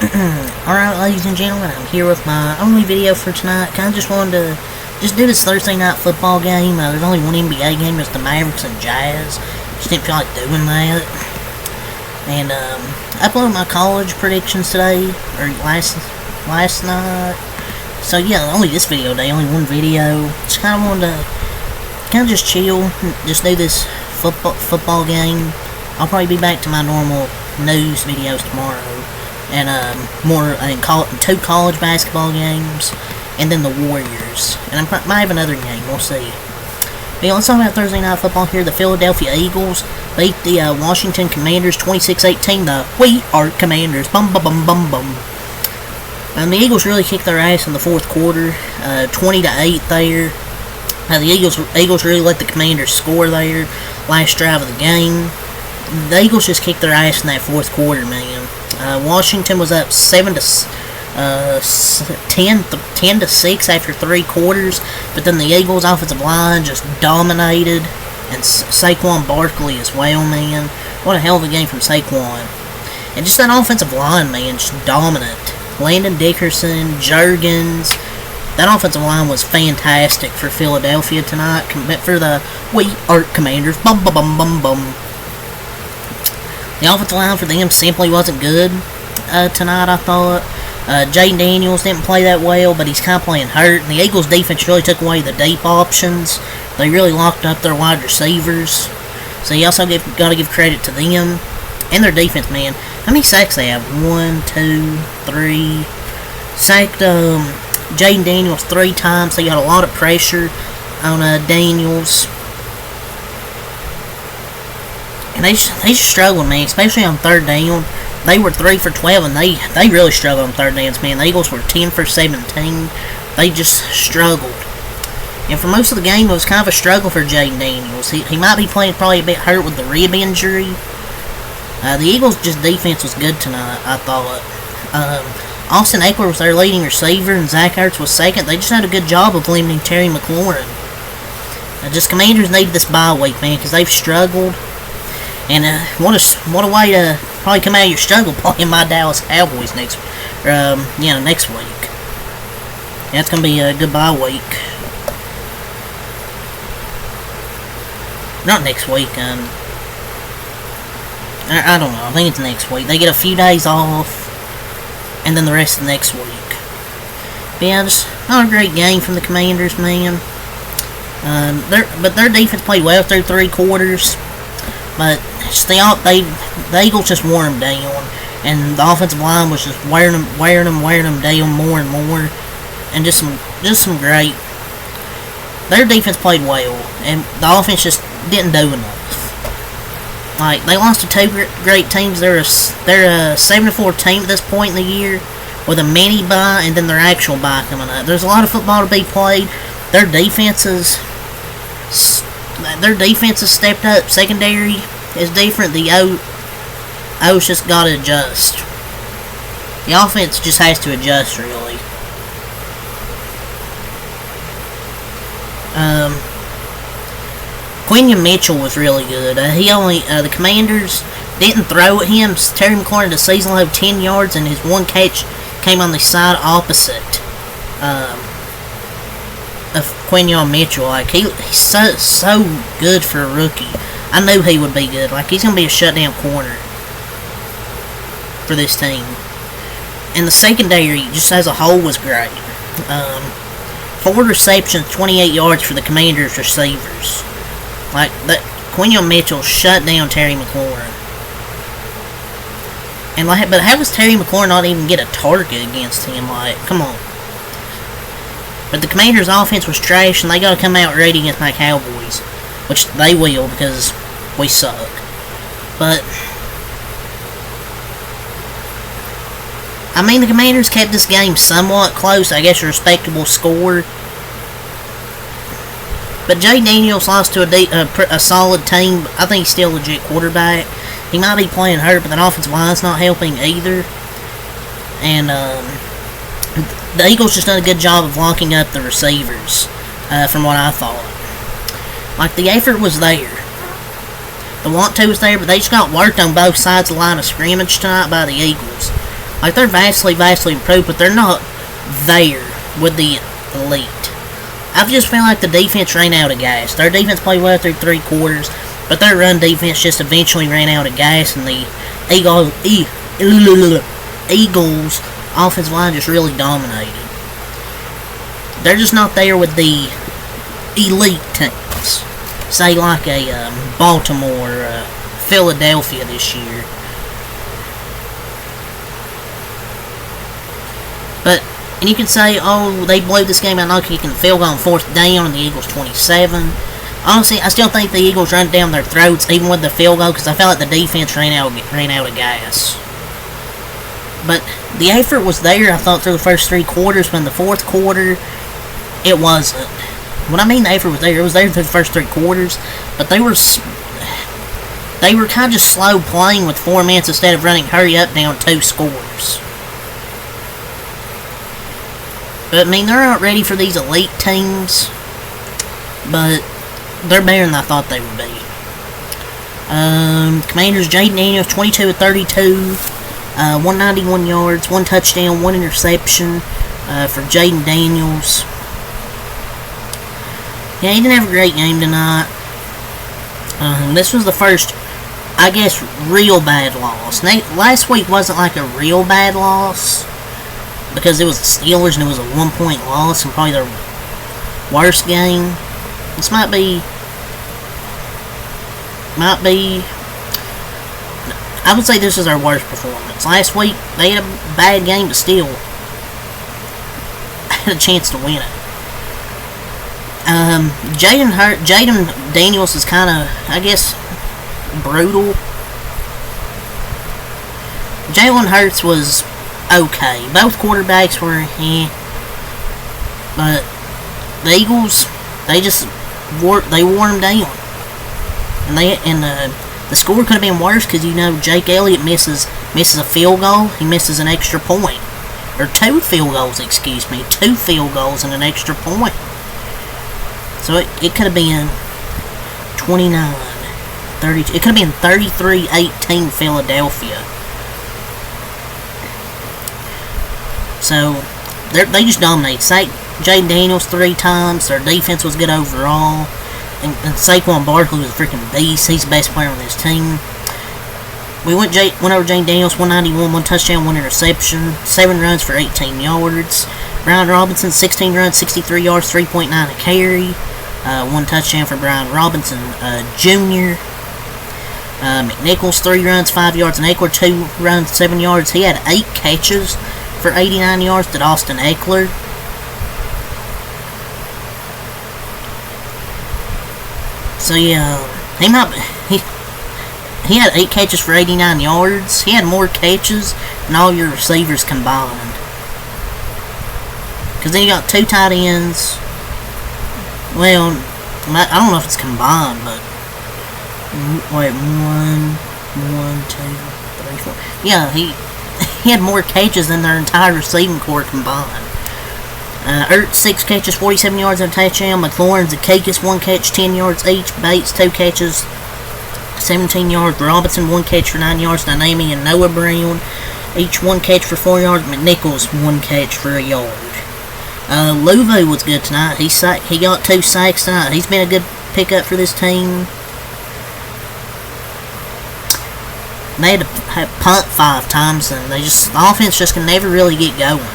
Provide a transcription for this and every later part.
Alright, ladies and gentlemen, I'm here with my only video for tonight. Kinda just wanted to do this Thursday night football game. There's only one NBA game, it's the Mavericks and Jazz. Just didn't feel like doing that. And, I uploaded my college predictions today, or last night. So yeah, only this video day, only one video. Just kinda wanted to kinda just chill, just do this football game. I'll probably be back to my normal news videos tomorrow. And two college basketball games, and then the Warriors. And I might have another game, we'll see. But yeah, let's talk about Thursday night football here. The Philadelphia Eagles beat the Washington Commanders 26-18. The We Are Commanders. Bum bum bum bum bum. And the Eagles really kicked their ass in the fourth quarter, 20-8 there. The Eagles really let the Commanders score there. Last drive of the game. The Eagles just kicked their ass in that fourth quarter, man. Washington was up 10 to 6 after 3 quarters, but then the Eagles' offensive line just dominated, and Saquon Barkley as well, man. What a hell of a game from Saquon. And just that offensive line, man, just dominant. Landon Dickerson, Jurgens. That offensive line was fantastic for Philadelphia tonight, for the We Are Commanders. Bum bum bum bum bum. The offensive line for them simply wasn't good tonight, I thought. Jayden Daniels didn't play that well, but he's kind of playing hurt. And the Eagles' defense really took away the deep options. They really locked up their wide receivers. So you also got to give credit to them. And their defense, man. How many sacks they have? 1, 2, 3. Sacked Jayden Daniels 3 times. So you got a lot of pressure on Daniels. And they just struggled, man, especially on third down. They were 3 for 12, and they really struggled on third downs, man. The Eagles were 10 for 17. They just struggled. And for most of the game, it was kind of a struggle for Jayden Daniels. He might be playing probably a bit hurt with the rib injury. The Eagles' just defense was good tonight, I thought. Austin Ekeler was their leading receiver, and Zach Ertz was second. They just had a good job of limiting Terry McLaurin. Just Commanders needed this bye week, man, because they've struggled. And what a way to probably come out of your struggle playing my Dallas Cowboys next week. Yeah, it's going to be a good bye week. Not next week. I don't know. I think it's next week. They get a few days off, and then the rest of next week. But yeah, just not a great game from the Commanders, man. Their defense played well through 3 quarters. But the Eagles just wore them down, and the offensive line was just wearing them down more and more, and just some great. Their defense played well, and the offense just didn't do enough. Like, they lost to 2 great teams. They're a 7-4 team at this point in the year, with a mini bye and then their actual bye coming up. There's a lot of football to be played. Their defenses stepped up. Secondary is different. The O's just got to adjust. The offense just has to adjust, really. Quinion Mitchell was really good. The Commanders didn't throw at him. Terry McLaurin had a season low of 10 yards, and his one catch came on the side opposite of Quinion Mitchell. Like, he's so good for a rookie. I knew he would be good. Like, he's going to be a shutdown corner for this team. And the secondary, just as a whole, was great. 4 receptions, 28 yards for the Commanders receivers. Like, Quinion Mitchell shut down Terry McLaurin. And but how does Terry McLaurin not even get a target against him? Like, come on. But the Commanders' offense was trash, and they got to come out ready against my Cowboys. Which they will, because we suck. But I mean, the Commanders kept this game somewhat close. I guess a respectable score. But Jayden Daniels lost to a solid team. I think he's still a legit quarterback. He might be playing hurt, but the offensive line's not helping either. And the Eagles just done a good job of locking up the receivers, from what I thought. Like, the effort was there. The want to was there, but they just got worked on both sides of the line of scrimmage tonight by the Eagles. Like, they're vastly, vastly improved, but they're not there with the elite. I've just felt like the defense ran out of gas. Their defense played well through 3 quarters, but their run defense just eventually ran out of gas, and the Eagles offensive line just really dominated. They're just not there with the elite teams. Say like a Baltimore, Philadelphia this year. But, and you can say, oh, they blew this game out, not kicking the field goal on 4th down, and the Eagles 27. Honestly, I still think the Eagles run down their throats, even with the field goal, because I felt like the defense ran out of gas. But the effort was there, I thought, through the first 3 quarters, but in the 4th quarter, it wasn't. What I mean the effort was there, it was there through the first 3 quarters, but they were kind of just slow playing with 4 minutes instead of running hurry up down 2 scores. But, I mean, they're not ready for these elite teams, but they're better than I thought they would be. Commanders, Jayden Daniels, 22 of 32, 191 yards, 1 touchdown, 1 interception for Jayden Daniels. Yeah, he didn't have a great game tonight. This was the first, I guess, real bad loss. Last week wasn't like a real bad loss, because it was the Steelers and it was a 1-point loss and probably their worst game. This might be, I would say this is our worst performance. Last week, they had a bad game, but still had a chance to win it. Jayden Daniels is kind of, I guess, brutal. Jalen Hurts was okay. Both quarterbacks were, but the Eagles, they wore them down. And the score could have been worse, because, you know, Jake Elliott misses a field goal. He misses an extra point. Or 2 field goals, excuse me. 2 field goals and an extra point. So it could have been 29, 32. It could have been 33-18 Philadelphia. So they just dominated. Jayden Daniels 3 times. Their defense was good overall. And Saquon Barkley was a freaking beast. He's the best player on this team. We went over Jayden Daniels, 191, 1 touchdown, 1 interception, 7 runs for 18 yards. Brian Robinson, 16 runs, 63 yards, 3.9 a carry. 1 touchdown for Brian Robinson Jr. McNichols, 3 runs, 5 yards, and Eckler, 2 runs, 7 yards. He had 8 catches for 89 yards to Austin Eckler. So yeah, he had 8 catches for 89 yards. He had more catches than all your receivers combined. Because then you got 2 tight ends. Well, I don't know if it's combined, but wait, 1, 2, 3, 4. Yeah, he had more catches than their entire receiving corps combined. Ertz, 6 catches, 47 yards and a touchdown. McLaurin, Zacchaeus, 1 catch, 10 yards each. Bates, 2 catches, 17 yards. Robinson, 1 catch for 9 yards. Dynami and Noah Brown, each 1 catch for 4 yards. McNichols, 1 catch for a yard. Luvu was good tonight. He got 2 sacks tonight. He's been a good pickup for this team. They had to punt 5 times, and the offense just can never really get going.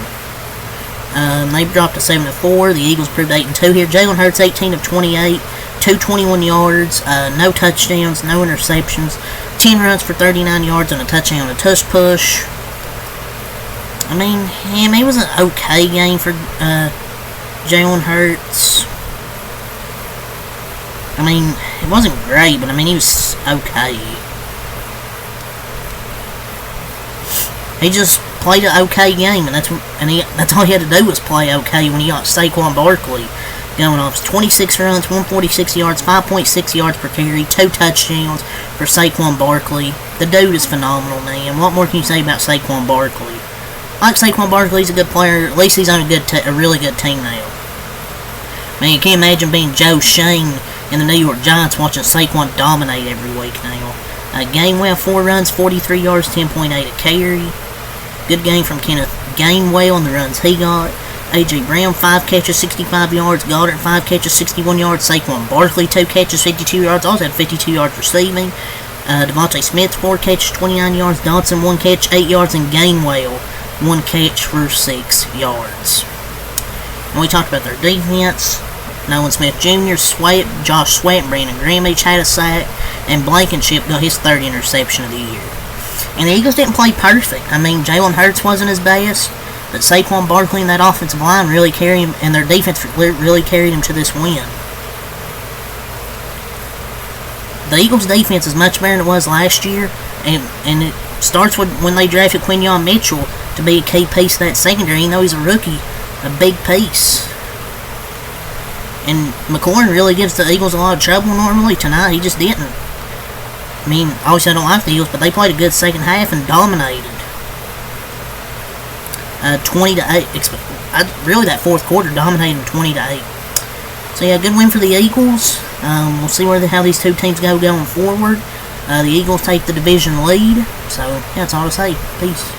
They dropped to 7-4. The Eagles proved 8-2 here. Jalen Hurts, 18 of 28, 221 yards, no touchdowns, no interceptions, 10 runs for 39 yards and a touchdown, a tush push. I mean, it was an okay game for Jalen Hurts. I mean, it wasn't great, but I mean, he was okay. He just played an okay game, and that's all he had to do was play okay when he got Saquon Barkley going off. 26 runs, 146 yards, 5.6 yards per carry, 2 touchdowns for Saquon Barkley. The dude is phenomenal, man. What more can you say about Saquon Barkley? I like Saquon Barkley. He's a good player. At least he's on a really good team now. Man, you can't imagine being Joe Shane in the New York Giants watching Saquon dominate every week now. Gainwell, 4 runs, 43 yards, 10.8 a carry. Good game from Kenneth Gainwell and the runs he got. A.J. Brown, 5 catches, 65 yards. Goddard, 5 catches, 61 yards. Saquon Barkley, 2 catches, 52 yards. Also had 52 yards receiving. Devontae Smith, 4 catches, 29 yards. Dodson, 1 catch, 8 yards. And Gainwell, 1 catch for 6 yards. And we talked about their defense. Nolan Smith Jr., Josh Sweat, and Brandon Graham each had a sack. And Blankenship got his 3rd interception of the year. And the Eagles didn't play perfect. I mean, Jalen Hurts wasn't his best, but Saquon Barkley and that offensive line really carried him, and their defense really carried him to this win. The Eagles' defense is much better than it was last year, and it starts with when they drafted Quinyon Mitchell to be a key piece of that secondary. Even though he's a rookie, a big piece. And McLaurin really gives the Eagles a lot of trouble normally. Tonight, he just didn't. I mean, obviously I don't like the Eagles, but they played a good second half and dominated. 20-8. Really, that fourth quarter dominated 20-8. So yeah, good win for the Eagles. We'll see how these two teams go going forward. The Eagles take the division lead. So yeah, that's all to say. Peace.